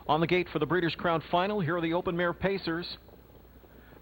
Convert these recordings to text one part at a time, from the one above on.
On the gate for the Breeders' Crown Final, here are the Open Mare Pacers.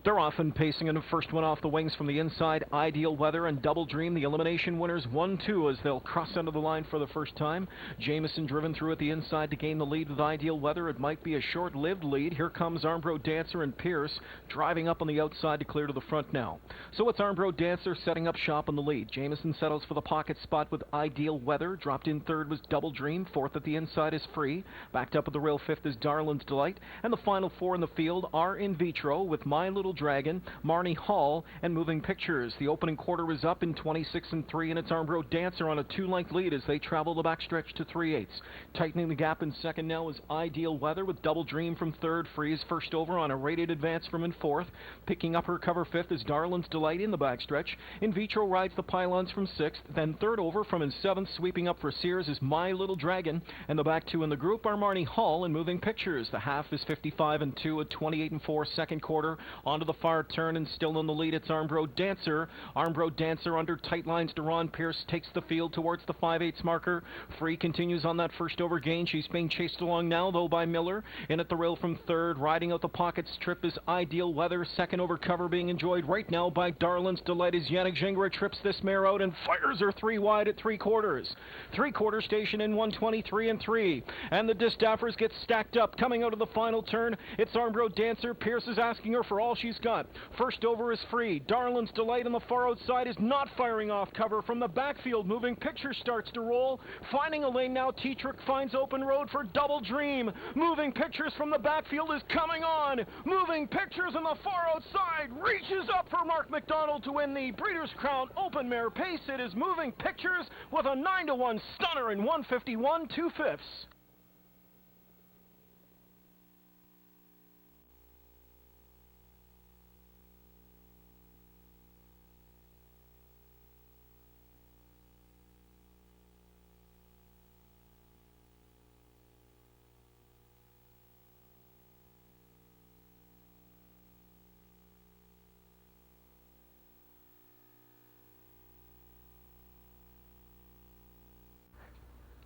They're often pacing in the first one off the wings from the inside. Ideal Weather and Double Dream, the elimination winners, 1-2 as they'll cross under the line for the first time. Jameson driven through at the inside to gain the lead with Ideal Weather. It might be a short-lived lead. Here comes Armbro Dancer and Pierce driving up on the outside to clear to the front now. So it's Armbro Dancer setting up shop on the lead. Jameson settles for the pocket spot with Ideal Weather. Dropped in third was Double Dream. Fourth at the inside is Free. Backed up at the rail fifth is Darlin's Delight. And the final four in the field are In Vitro with My Little Dragon, Marnie Hall, and Moving Pictures. The opening quarter is up in 26-3, and it's Armbro Dancer on a 2-length lead as they travel the backstretch to 3/8. Tightening the gap in second now is Ideal Weather with Double Dream from third. Free is first over on a rated advance from in fourth. Picking up her cover fifth is Darlin's Delight in the backstretch. In Vitro rides the pylons from sixth. Then third over from in seventh, sweeping up for Sears is My Little Dragon. And the back two in the group are Marnie Hall and Moving Pictures. The half is 55-2 at 28-4 second quarter. Onto the far turn and still in the lead, it's Armbro Dancer. Armbro Dancer under tight lines to Ron Pierce takes the field towards the 5/8 marker. Free continues on that first over gain. She's being chased along now though by Miller. In at the rail from third, riding out the pocket strip is Ideal Weather. Second over cover being enjoyed right now by Darlin's Delight as Yannick Gingras trips this mare out and fires her 3 wide at 3/4. 3/4 station in 1:23-3. And the Distaffers get stacked up. Coming out of the final turn, it's Armbro Dancer. Pierce is asking her for all she's got. First over is Free. Darlin's Delight on the far outside is not firing off cover. From the backfield, Moving Picture starts to roll. Finding a lane now, T-Trick finds open road for Double Dream. Moving Pictures from the backfield is coming on. Moving Pictures on the far outside reaches up for Mark McDonald to win the Breeders' Crown Open Mare Pace. It is Moving Pictures with a 9-1 stunner in 151 2/5.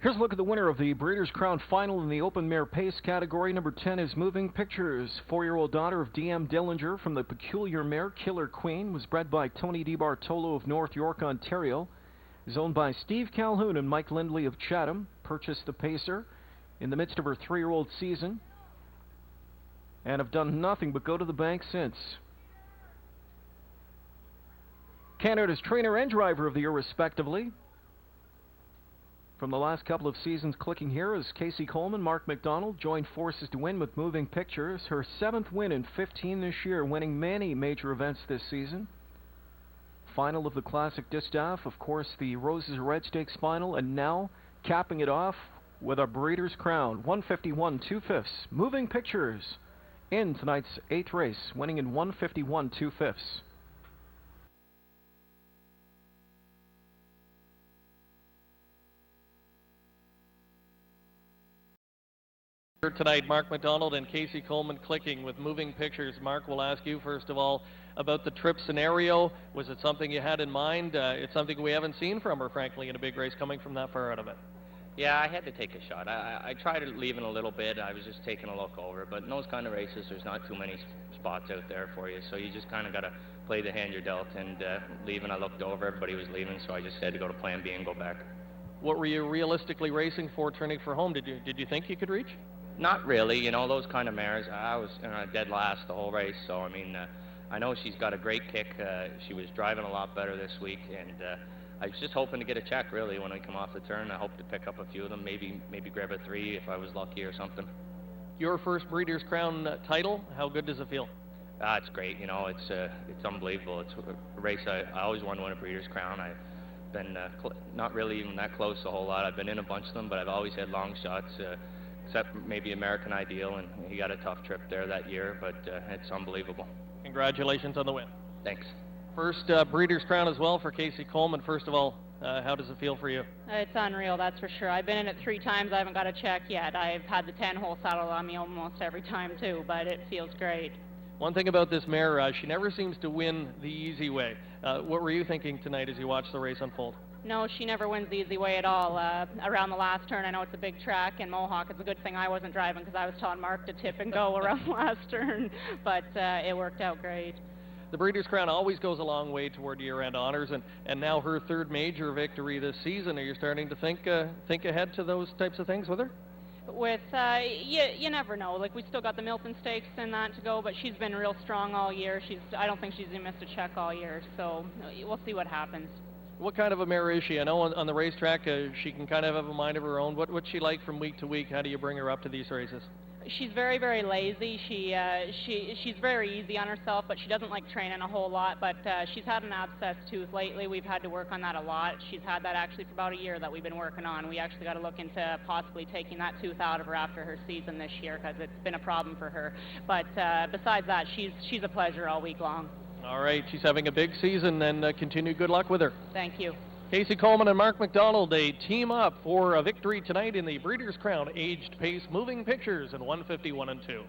Here's a look at the winner of the Breeders' Crown Final in the Open Mare Pace category. Number 10 is Moving Pictures. 4-year-old daughter of D.M. Dillinger from the peculiar mare Killer Queen. Was bred by Tony DiBartolo of North York, Ontario. Is owned by Steve Calhoun and Mike Lindley of Chatham. Purchased the Pacer in the midst of her 3-year-old season. And have done nothing but go to the bank since. Canada's trainer and driver of the year, respectively. From the last couple of seasons, clicking here is Casey Coleman. Mark McDonald joined forces to win with Moving Pictures. Her 7th win in 15 this year, winning many major events this season. Final of the Classic Distaff, of course, the Roses Red Stakes final, and now capping it off with a Breeders' Crown. 151 2/5. Moving Pictures in tonight's 8th race, winning in 151 2/5. Tonight, Mark McDonald and Casey Coleman clicking with Moving Pictures. Mark, we'll ask you first of all about the trip scenario. Was it something you had in mind? It's something we haven't seen from her, frankly, in a big race coming from that far out of it. Yeah, I had to take a shot. I tried leaving a little bit. I was just taking a look over. But in those kind of races, there's not too many spots out there for you. So you just kind of got to play the hand you're dealt. And leaving, I looked over. Everybody was leaving, so I just had to go to plan B and go back. What were you realistically racing for turning for home? Did you think you could reach? Not really, you know, those kind of mares. I was dead last the whole race, so I mean, I know she's got a great kick. She was driving a lot better this week, and I was just hoping to get a check, really, when I come off the turn. I hope to pick up a few of them, maybe grab a 3 if I was lucky or something. Your first Breeders' Crown title, how good does it feel? It's great, you know, it's unbelievable. It's a race I always want to win a Breeders' Crown. I've been not really even that close a whole lot. I've been in a bunch of them, but I've always had long shots. Except maybe American Ideal, and he got a tough trip there that year, but it's unbelievable. Congratulations on the win. Thanks. First Breeders' Crown as well for Casey Coleman. First of all, how does it feel for you? It's unreal, that's for sure. I've been in it 3 times. I haven't got a check yet. I've had the 10-hole saddle on me almost every time, too, but it feels great. One thing about this mare, she never seems to win the easy way. What were you thinking tonight as you watched the race unfold? No, she never wins the easy way at all. Around the last turn, I know it's a big track, and Mohawk, it's a good thing I wasn't driving because I was telling Mark to tip and go around the last turn, but it worked out great. The Breeders' Crown always goes a long way toward year-end honors, and now her third major victory this season. Are you starting to think ahead to those types of things with her? With, you never know. Like, we still got the Milton Stakes and that to go, but she's been real strong all year. I don't think she's even missed a check all year, so we'll see what happens. What kind of a mare is she? I know on the racetrack she can kind of have a mind of her own. What's she like from week to week? How do you bring her up to these races? She's very, very lazy. She's very easy on herself, but she doesn't like training a whole lot. But she's had an abscess tooth lately. We've had to work on that a lot. She's had that actually for about a year that we've been working on. We actually got to look into possibly taking that tooth out of her after her season this year because it's been a problem for her. But besides that, she's a pleasure all week long. All right, she's having a big season, and continued good luck with her. Thank you. Casey Coleman and Mark McDonald, they team up for a victory tonight in the Breeders' Crown Aged Pace Moving Pictures in 151 and 2.